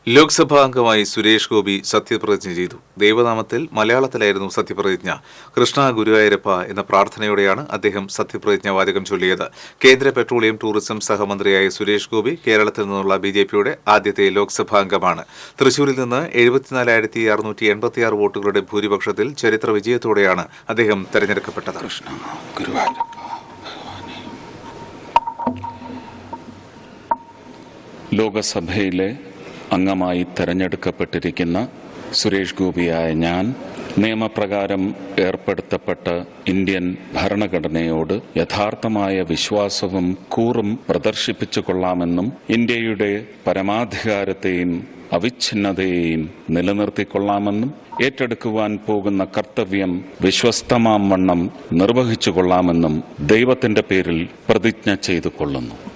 ലോക്സഭാ അംഗമായി സുരേഷ് ഗോപി സത്യപ്രതിജ്ഞ ചെയ്തു. ദൈവനാമത്തിൽ മലയാളത്തിലായിരുന്നു സത്യപ്രതിജ്ഞ. കൃഷ്ണ ഗുരുവായൂരപ്പ എന്ന പ്രാർത്ഥനയോടെയാണ് അദ്ദേഹം സത്യപ്രതിജ്ഞ വാചകം ചൊല്ലിയത്. കേന്ദ്ര പെട്രോളിയം ടൂറിസം സഹമന്ത്രിയായ സുരേഷ് ഗോപി കേരളത്തിൽ നിന്നുള്ള ബിജെപിയുടെ ആദ്യത്തെ ലോക്സഭാ അംഗമാണ്. തൃശൂരിൽ നിന്ന് 74,686 വോട്ടുകളുടെ ഭൂരിപക്ഷത്തിൽ ചരിത്ര വിജയത്തോടെയാണ് അദ്ദേഹം തെരഞ്ഞെടുക്കപ്പെട്ടത്. ലോകസഭയിലെ അംഗമായി തെരഞ്ഞെടുക്കപ്പെട്ടിരിക്കുന്ന സുരേഷ് ഗോപിയായ ഞാൻ നിയമപ്രകാരം ഏർപ്പെടുത്തപ്പെട്ട ഇന്ത്യൻ ഭരണഘടനയോട് യഥാർത്ഥമായ വിശ്വാസവും കൂറും പ്രദർശിപ്പിച്ചു കൊള്ളാമെന്നും ഇന്ത്യയുടെ പരമാധികാരത്തെയും അവിഛിന്നതയെയും നിലനിർത്തിക്കൊള്ളാമെന്നും ഏറ്റെടുക്കുവാൻ പോകുന്ന കർത്തവ്യം വിശ്വസ്തമാം വണ്ണം നിർവഹിച്ചു കൊള്ളാമെന്നും ദൈവത്തിന്റെ പേരിൽ പ്രതിജ്ഞ ചെയ്തു കൊള്ളുന്നു.